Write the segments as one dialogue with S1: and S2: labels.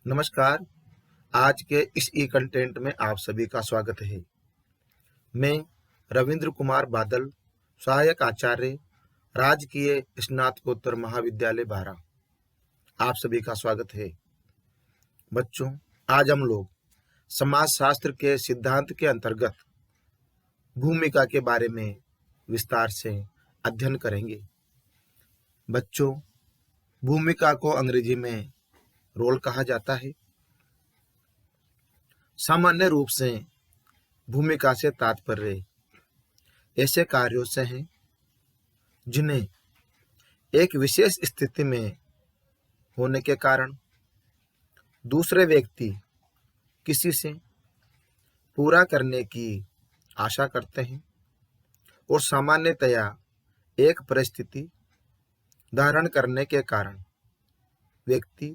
S1: नमस्कार। आज के इस ई कंटेंट में आप सभी का स्वागत है। मैं रविंद्र कुमार बादल, सहायक आचार्य, राजकीय स्नातकोत्तर महाविद्यालय बारा, आप सभी का स्वागत है। बच्चों, आज हम लोग समाजशास्त्र के सिद्धांत के अंतर्गत भूमिका के बारे में विस्तार से अध्ययन करेंगे। बच्चों, भूमिका को अंग्रेजी में रोल कहा जाता है। सामान्य रूप से भूमिका से तात्पर्य ऐसे कार्यों से हैं जिन्हें एक विशेष स्थिति में होने के कारण दूसरे व्यक्ति किसी से पूरा करने की आशा करते हैं और सामान्यतया एक परिस्थिति धारण करने के कारण व्यक्ति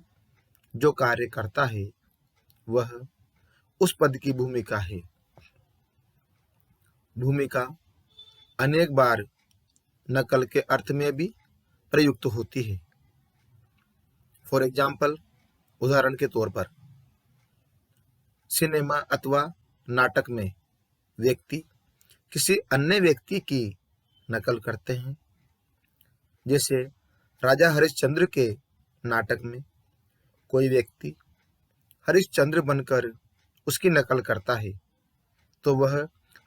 S1: जो कार्य करता है वह उस पद की भूमिका है। भूमिका अनेक बार नकल के अर्थ में भी प्रयुक्त होती है। फॉर एग्जाम्पल, उदाहरण के तौर पर सिनेमा अथवा नाटक में व्यक्ति किसी अन्य व्यक्ति की नकल करते हैं। जैसे राजा हरिश्चंद्र के नाटक में कोई व्यक्ति हरिश्चंद्र बनकर उसकी नकल करता है तो वह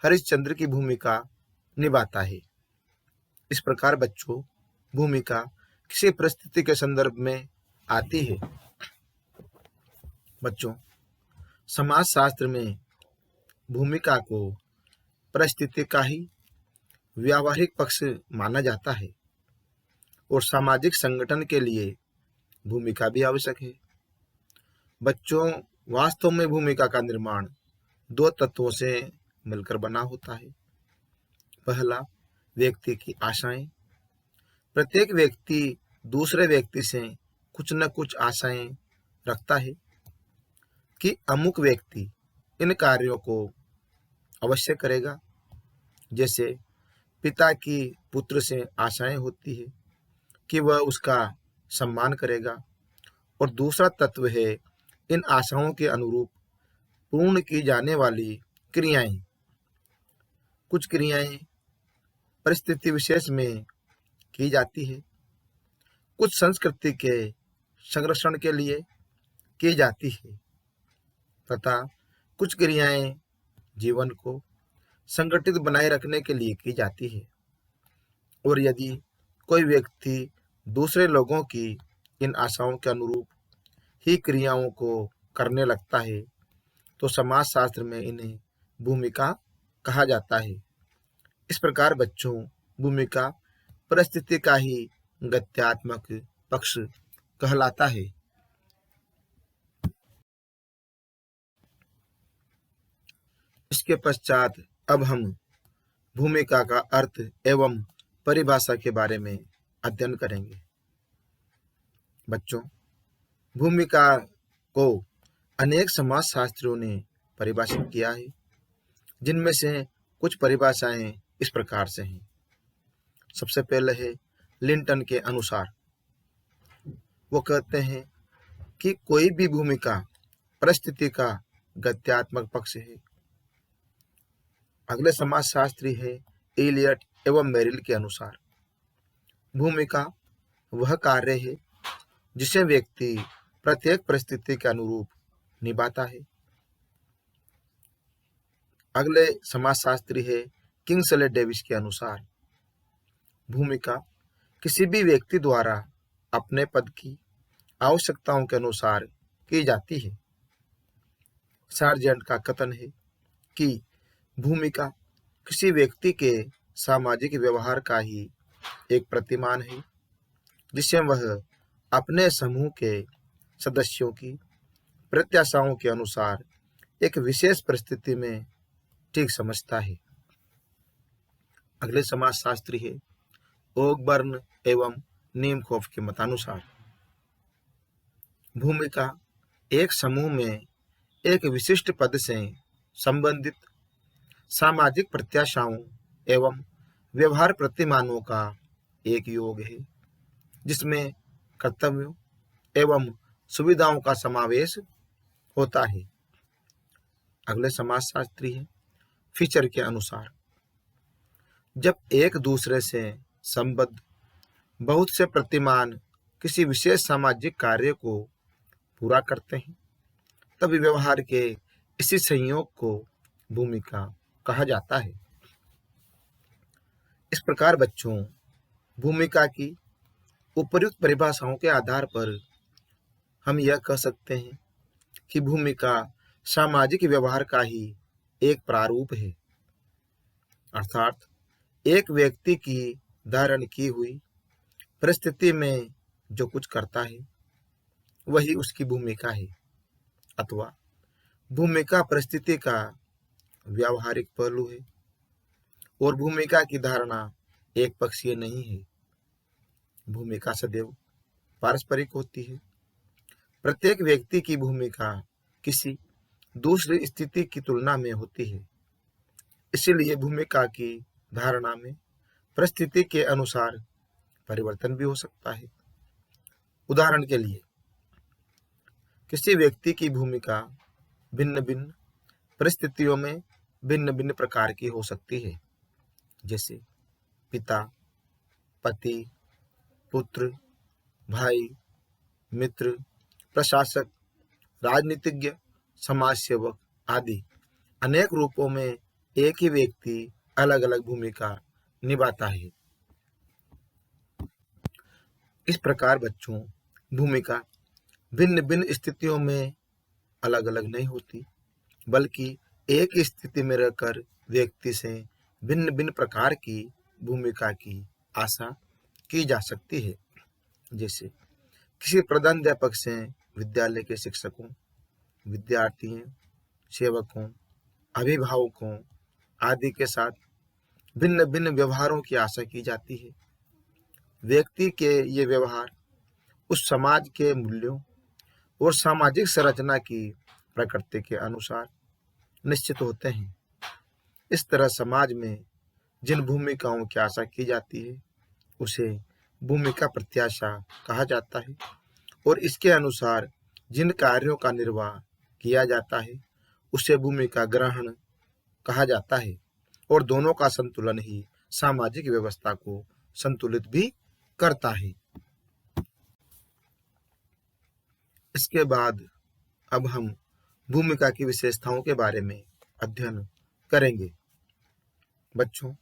S1: हरिश्चंद्र की भूमिका निभाता है। इस प्रकार बच्चों, भूमिका किसी परिस्थिति के संदर्भ में आती है। बच्चों, समाजशास्त्र में भूमिका को परिस्थिति का ही व्यावहारिक पक्ष माना जाता है और सामाजिक संगठन के लिए भूमिका भी आवश्यक है। बच्चों, वास्तव में भूमिका का निर्माण दो तत्वों से मिलकर बना होता है। पहला, व्यक्ति की आशाएं। प्रत्येक व्यक्ति दूसरे व्यक्ति से कुछ न कुछ आशाएं रखता है कि अमुक व्यक्ति इन कार्यों को अवश्य करेगा। जैसे पिता की पुत्र से आशाएं होती है कि वह उसका सम्मान करेगा, और दूसरा तत्व है इन आशाओं के अनुरूप पूर्ण की जाने वाली क्रियाएं। कुछ क्रियाएं परिस्थिति विशेष में की जाती है, कुछ संस्कृति के संरक्षण के लिए की जाती है तथा कुछ क्रियाएं जीवन को संगठित बनाए रखने के लिए की जाती है। और यदि कोई व्यक्ति दूसरे लोगों की इन आशाओं के अनुरूप ही क्रियाओं को करने लगता है तो समाजशास्त्र में इन्हें भूमिका कहा जाता है। इस प्रकार बच्चों, भूमिका परिस्थिति का ही गत्यात्मक पक्ष कहलाता है। इसके पश्चात अब हम भूमिका का अर्थ एवं परिभाषा के बारे में अध्ययन करेंगे। बच्चों, भूमिका को अनेक समाजशास्त्रियों ने परिभाषित किया है, जिनमें से कुछ परिभाषाएं इस प्रकार से हैं। सबसे पहले है लिंटन के अनुसार। वो कहते हैं कि कोई भी भूमिका परिस्थिति का गत्यात्मक पक्ष है। अगले समाजशास्त्री है एलियट एवं मेरिल के अनुसार। भूमिका वह कार्य है जिसे व्यक्ति प्रत्येक परिस्थिति के अनुरूप निभाता है। अगले समाजशास्त्री है किंग्सले डेविस के अनुसार। भूमिका किसी भी व्यक्ति द्वारा अपने पद की आवश्यकताओं के अनुसार की जाती है। सार्जेंट का कथन है कि भूमिका किसी व्यक्ति के सामाजिक व्यवहार का ही एक प्रतिमान है जिसे वह अपने समूह के सदस्यों की प्रत्याशाओं के अनुसार एक विशेष परिस्थिति में ठीक समझता है। अगले समाजशास्त्री है ओकबर्न एवं नीमखोफ के मतानुसार। भूमिका एक समूह में एक विशिष्ट पद से संबंधित सामाजिक प्रत्याशाओं एवं व्यवहार प्रतिमानों का एक योग है जिसमें कर्तव्यों एवं सुविधाओं का समावेश होता है। अगले समाजशास्त्री है फीचर के अनुसार। जब एक दूसरे से संबद्ध बहुत से प्रतिमान किसी विशेष सामाजिक कार्य को पूरा करते हैं, तब व्यवहार के इसी संयोग को भूमिका कहा जाता है। इस प्रकार बच्चों, भूमिका की उपर्युक्त परिभाषाओं के आधार पर हम यह कह सकते हैं कि भूमिका सामाजिक व्यवहार का ही एक प्रारूप है, अर्थात एक व्यक्ति की धारण की हुई परिस्थिति में जो कुछ करता है वही उसकी भूमिका है, अथवा भूमिका परिस्थिति का व्यावहारिक पहलू है और भूमिका की धारणा एक पक्षीय नहीं है। भूमिका सदैव पारस्परिक होती है। प्रत्येक व्यक्ति की भूमिका किसी दूसरी स्थिति की तुलना में होती है, इसलिए भूमिका की धारणा में परिस्थिति के अनुसार परिवर्तन भी हो सकता है। उदाहरण के लिए, किसी व्यक्ति की भूमिका भिन्न भिन्न परिस्थितियों में भिन्न भिन्न प्रकार की हो सकती है, जैसे पिता, पति, पुत्र, भाई, मित्र, प्रशासक, राजनीतिज्ञ, समाज सेवक आदि अनेक रूपों में एक ही व्यक्ति अलग अलग भूमिका निभाता है। इस प्रकार बच्चों, भूमिका भिन्न भिन्न स्थितियों में अलग अलग नहीं होती, बल्कि एक ही स्थिति में रहकर व्यक्ति से भिन्न भिन्न प्रकार की भूमिका की आशा की जा सकती है। जैसे किसी प्रधानाध्यापक से विद्यालय के शिक्षकों, विद्यार्थियों, सेवकों, अभिभावकों आदि के साथ भिन्न भिन्न व्यवहारों की आशा की जाती है। व्यक्ति के ये व्यवहार उस समाज के मूल्यों और सामाजिक संरचना की प्रकृति के अनुसार निश्चित होते हैं। इस तरह समाज में जिन भूमिकाओं की आशा की जाती है उसे भूमिका प्रत्याशा कहा जाता है, और इसके अनुसार जिन कार्यों का निर्वाह किया जाता है उसे भूमिका ग्रहण कहा जाता है, और दोनों का संतुलन ही सामाजिक व्यवस्था को संतुलित भी करता है। इसके बाद अब हम भूमिका की विशेषताओं के बारे में अध्ययन करेंगे। बच्चों,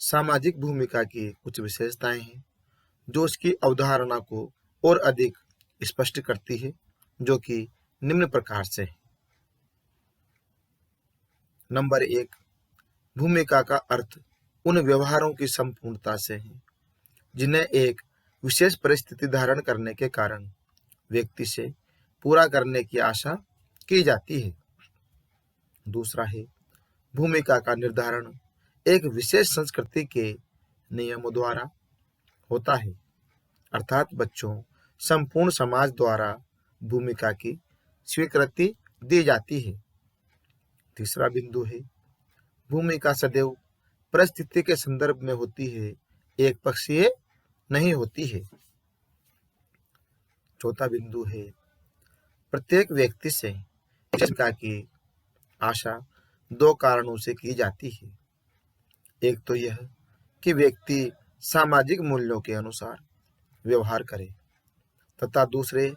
S1: सामाजिक भूमिका की कुछ विशेषताएं हैं जो उसकी अवधारणा को और अधिक स्पष्ट करती है, जो कि निम्न प्रकार से है। नंबर 1, भूमिका का अर्थ उन व्यवहारों की संपूर्णता से है जिन्हें एक विशेष परिस्थिति धारण करने के कारण व्यक्ति से पूरा करने की आशा की जाती है। दूसरा है, भूमिका का निर्धारण एक विशेष संस्कृति के नियमों द्वारा होता है, अर्थात बच्चों, संपूर्ण समाज द्वारा भूमिका की स्वीकृति दी जाती है। तीसरा बिंदु है, भूमिका सदैव परिस्थिति के संदर्भ में होती है, एक पक्षीय नहीं होती है। चौथा बिंदु है, प्रत्येक व्यक्ति से भूमिका की आशा दो कारणों से की जाती है। एक तो यह कि व्यक्ति सामाजिक मूल्यों के अनुसार व्यवहार करे, तथा दूसरे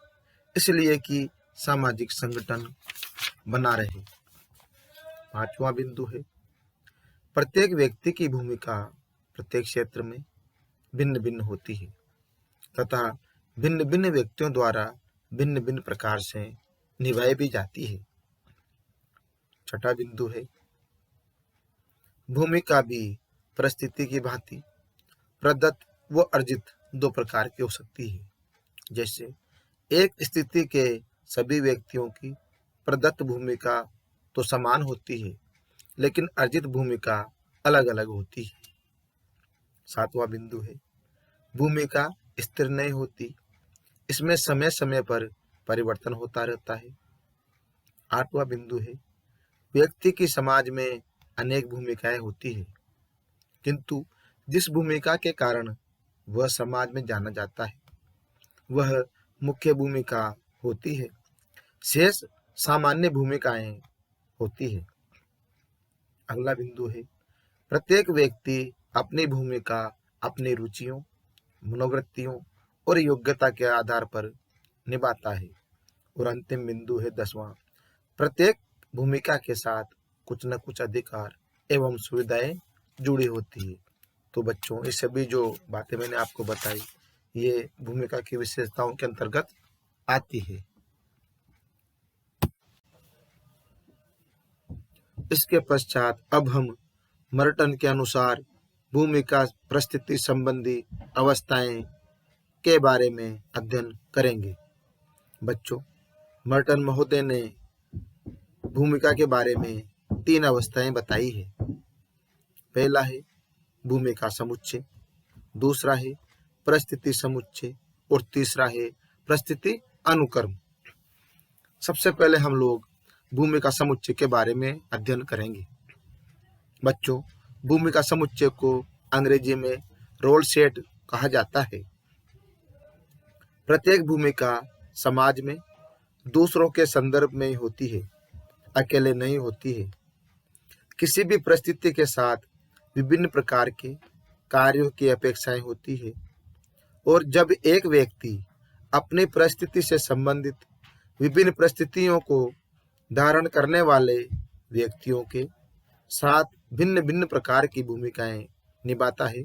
S1: इसलिए कि सामाजिक संगठन बना रहे। पांचवा बिंदु है, प्रत्येक व्यक्ति की भूमिका प्रत्येक क्षेत्र में भिन्न भिन्न होती है तथा भिन्न भिन्न व्यक्तियों द्वारा भिन्न भिन्न प्रकार से निभाई भी जाती है। छठा बिंदु है, भूमिका भी परिस्थिति की भांति प्रदत्त व अर्जित दो प्रकार की हो सकती है। जैसे एक स्थिति के सभी व्यक्तियों की प्रदत्त भूमिका तो समान होती है, लेकिन अर्जित भूमिका अलग अलग होती है। सातवां बिंदु है, भूमिका स्थिर नहीं होती, इसमें समय समय पर परिवर्तन होता रहता है। आठवां बिंदु है, व्यक्ति की समाज में अनेक भूमिकाएं होती है, किंतु जिस भूमिका के कारण वह समाज में जाना जाता है वह मुख्य भूमिका होती है, शेष सामान्य भूमिकाएं होती है। अगला बिंदु है, प्रत्येक व्यक्ति अपनी भूमिका अपनी रुचियों, मनोवृत्तियों और योग्यता के आधार पर निभाता है। और अंतिम बिंदु है 10वां, प्रत्येक भूमिका के साथ कुछ न कुछ अधिकार एवं सुविधाएं जुड़ी होती है। तो बच्चों, ये सभी जो बातें मैंने आपको बताई, ये भूमिका की विशेषताओं के अंतर्गत आती है। इसके पश्चात अब हम मर्टन के अनुसार भूमिका परिस्थिति संबंधी अवस्थाएं के बारे में अध्ययन करेंगे। बच्चों, मर्टन महोदय ने भूमिका के बारे में 3 अवस्थाएं बताई है। पहला है भूमिका समुच्चय, दूसरा है परिस्थिति समुच्चय और तीसरा है परिस्थिति अनुक्रम। सबसे पहले हम लोग भूमिका समुच्चय के बारे में अध्ययन करेंगे। बच्चों, भूमिका समुच्चय को अंग्रेजी में रोल सेट कहा जाता है। प्रत्येक भूमिका समाज में दूसरों के संदर्भ में होती है, अकेले नहीं होती है। किसी भी परिस्थिति के साथ विभिन्न प्रकार के कार्यों की अपेक्षाएं होती है, और जब एक व्यक्ति अपनी परिस्थिति से संबंधित विभिन्न परिस्थितियों को धारण करने वाले व्यक्तियों के साथ भिन्न भिन्न प्रकार की भूमिकाएं निभाता है,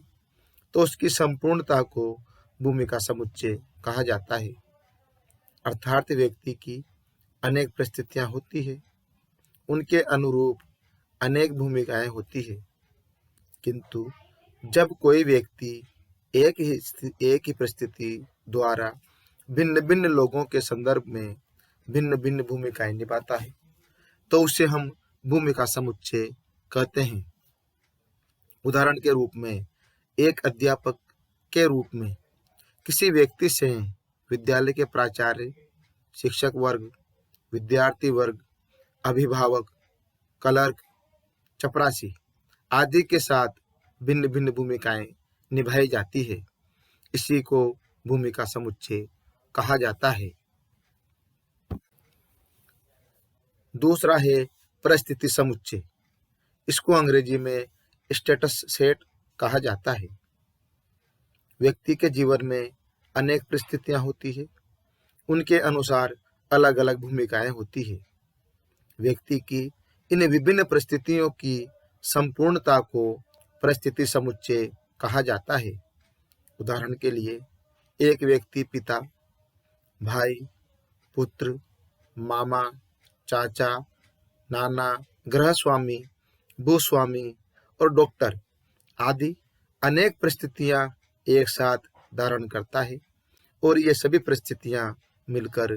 S1: तो उसकी संपूर्णता को भूमिका समुच्चय कहा जाता है। अर्थात व्यक्ति की अनेक परिस्थितियां होती है, उनके अनुरूप अनेक भूमिकाएं होती है, किंतु जब कोई व्यक्ति एक ही परिस्थिति द्वारा भिन्न भिन्न लोगों के संदर्भ में भिन्न भिन्न भूमिकाएं निभाता है, तो उसे हम भूमिका समुच्चय कहते हैं। उदाहरण के रूप में, एक अध्यापक के रूप में किसी व्यक्ति से विद्यालय के प्राचार्य, शिक्षक वर्ग, विद्यार्थी वर्ग, अभिभावक, क्लर्क, चपरासी आदि के साथ भिन्न भिन्न भूमिकाएं निभाई जाती है। इसी को भूमिका समुच्चय कहा जाता है। दूसरा है परिस्थिति समुच्चय। इसको अंग्रेजी में स्टेटस सेट कहा जाता है। व्यक्ति के जीवन में अनेक परिस्थितियां होती है, उनके अनुसार अलग अलग भूमिकाएं होती है। व्यक्ति की इन विभिन्न परिस्थितियों की संपूर्णता को परिस्थिति समुच्चय कहा जाता है। उदाहरण के लिए, एक व्यक्ति पिता, भाई, पुत्र, मामा, चाचा, नाना, गृहस्वामी, भूस्वामी और डॉक्टर आदि अनेक परिस्थितियां एक साथ धारण करता है, और ये सभी परिस्थितियां मिलकर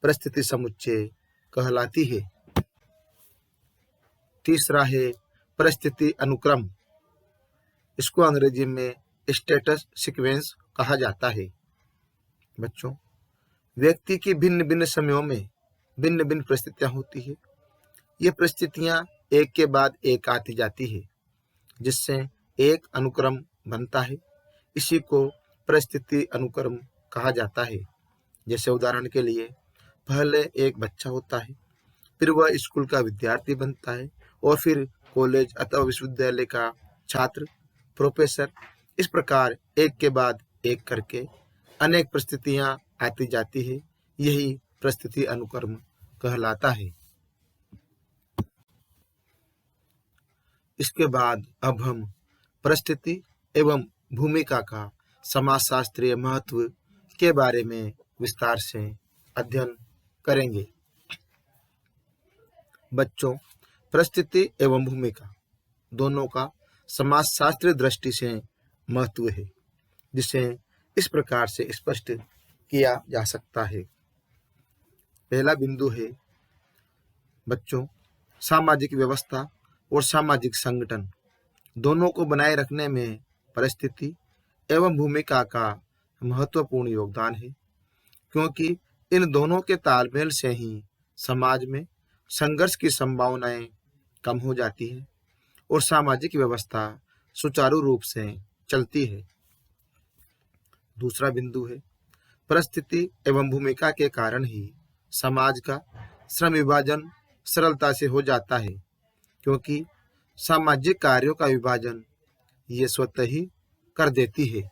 S1: परिस्थिति समुच्चय कहलाती है। तीसरा है परिस्थिति अनुक्रम। इसको अंग्रेजी में स्टेटस सीक्वेंस कहा जाता है। बच्चों, व्यक्ति की भिन्न भिन्न समयों में भिन्न भिन्न परिस्थितियां होती है। ये परिस्थितियां एक के बाद एक आती जाती है, जिससे एक अनुक्रम बनता है। इसी को परिस्थिति अनुक्रम कहा जाता है। जैसे उदाहरण के लिए, पहले एक बच्चा होता है, फिर वह स्कूल का विद्यार्थी बनता है, और फिर कॉलेज अथवा विश्वविद्यालय का छात्र, प्रोफेसर। इस प्रकार एक के बाद एक करके अनेक परिस्थितियां आती जाती है। यही परिस्थिति अनुक्रम कहलाता है। इसके बाद अब हम परिस्थिति एवं भूमिका का समाजशास्त्रीय महत्व के बारे में विस्तार से अध्ययन करेंगे। बच्चों, परिस्थिति एवं भूमिका दोनों का समाजशास्त्रीय दृष्टि से महत्व है, जिसे इस प्रकार से स्पष्ट किया जा सकता है। पहला बिंदु है बच्चों, सामाजिक व्यवस्था और सामाजिक संगठन दोनों को बनाए रखने में परिस्थिति एवं भूमिका का महत्वपूर्ण योगदान है, क्योंकि इन दोनों के तालमेल से ही समाज में संघर्ष की संभावनाएं कम हो जाती है और सामाजिक व्यवस्था सुचारू रूप से चलती है। दूसरा बिंदु है, परिस्थिति एवं भूमिका के कारण ही समाज का श्रम विभाजन सरलता से हो जाता है, क्योंकि सामाजिक कार्यों का विभाजन ये स्वतः ही कर देती है।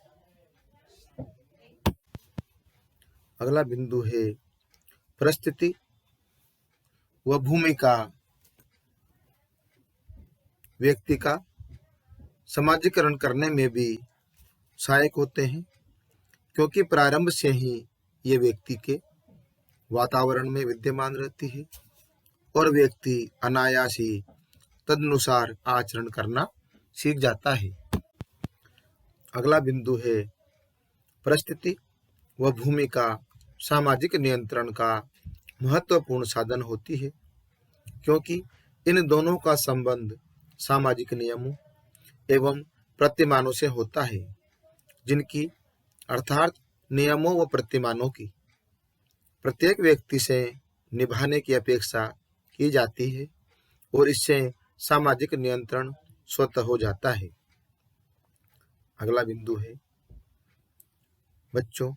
S1: अगला बिंदु है परिस्थिति व भूमिका व्यक्ति का समाजीकरण करने में भी सहायक होते हैं, क्योंकि प्रारंभ से ही ये व्यक्ति के वातावरण में विद्यमान रहती है और व्यक्ति अनायास ही तदनुसार आचरण करना सीख जाता है। अगला बिंदु है परिस्थिति व भूमिका सामाजिक नियंत्रण का महत्वपूर्ण साधन होती है, क्योंकि इन दोनों का संबंध सामाजिक नियमों एवं प्रतिमानों से होता है, जिनकी अर्थात नियमों व प्रतिमानों की प्रत्येक व्यक्ति से निभाने की अपेक्षा की जाती है और इससे सामाजिक नियंत्रण स्वतः हो जाता है। अगला बिंदु है बच्चों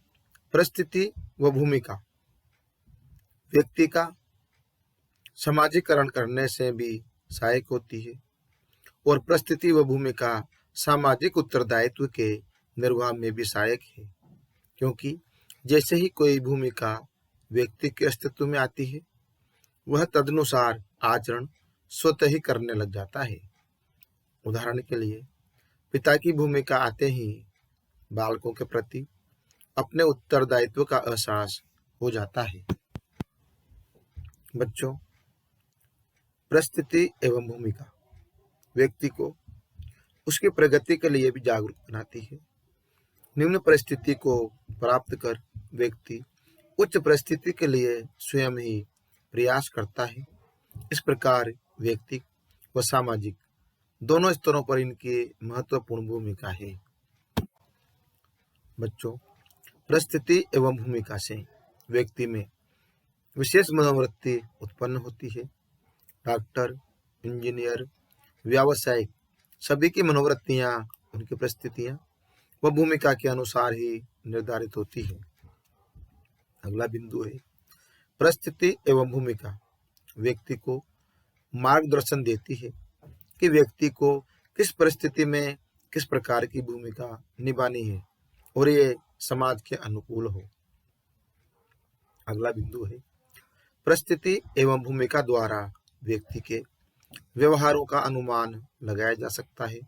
S1: परिस्थिति व भूमिका व्यक्ति का समाजीकरण करने से भी सहायक होती है और परिस्थिति व भूमिका सामाजिक उत्तरदायित्व के निर्वाह में भी सहायक है, क्योंकि जैसे ही कोई भूमिका व्यक्ति के अस्तित्व में आती है वह तदनुसार आचरण स्वतः ही करने लग जाता है। उदाहरण के लिए पिता की भूमिका आते ही बालकों के प्रति अपने उत्तरदायित्व का एहसास हो जाता है। बच्चों परिस्थिति एवं भूमिका व्यक्ति को उसकी प्रगति के लिए भी जागरूक बनाती है। निम्न परिस्थिति को प्राप्त कर व्यक्ति उच्च परिस्थिति के लिए स्वयं ही प्रयास करता है। इस प्रकार व्यक्ति व सामाजिक दोनों स्तरों पर इनकी महत्वपूर्ण भूमिका है। बच्चों परिस्थिति एवं भूमिका से व्यक्ति में विशेष मनोवृत्ति उत्पन्न होती है। डॉक्टर, इंजीनियर, व्यावसायिक सभी की मनोवृत्तियां उनकी परिस्थितियां व भूमिका के अनुसार ही निर्धारित होती है। अगला बिंदु है परिस्थिति एवं भूमिका व्यक्ति को मार्गदर्शन देती है कि व्यक्ति को किस परिस्थिति में किस प्रकार की भूमिका निभानी है और ये समाज के अनुकूल हो। अगला बिंदु है परिस्थिति एवं भूमिका द्वारा व्यक्ति के व्यवहारों का अनुमान लगाया जा सकता है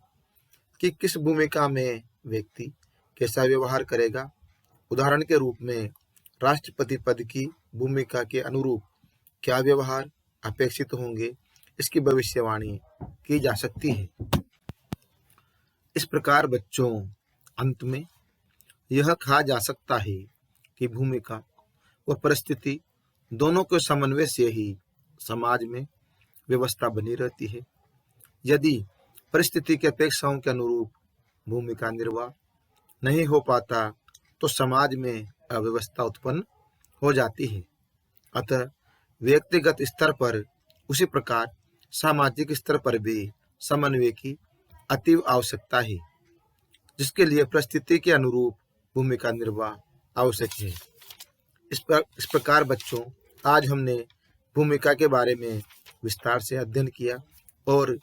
S1: कि किस भूमिका में व्यक्ति कैसा व्यवहार करेगा। उदाहरण के रूप में राष्ट्रपति पद की भूमिका के अनुरूप क्या व्यवहार अपेक्षित होंगे, इसकी भविष्यवाणी की जा सकती है। इस प्रकार बच्चों अंत में यह कहा जा सकता है कि भूमिका व परिस्थिति दोनों के समन्वय से ही समाज में व्यवस्था बनी रहती है। यदि परिस्थिति की अपेक्षाओं के अनुरूप भूमिका निर्वाह नहीं हो पाता तो समाज में अव्यवस्था उत्पन्न हो जाती है। अतः व्यक्तिगत स्तर पर उसी प्रकार सामाजिक स्तर पर भी समन्वय की अतीव आवश्यकता है, जिसके लिए परिस्थिति के अनुरूप भूमिका निर्वाह आवश्यक है। इस प्रकार बच्चों आज हमने भूमिका के बारे में विस्तार से अध्ययन किया और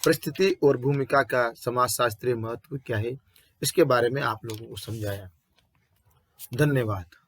S1: परिस्थिति और भूमिका का समाजशास्त्रीय महत्व क्या है इसके बारे में आप लोगों को समझाया। धन्यवाद।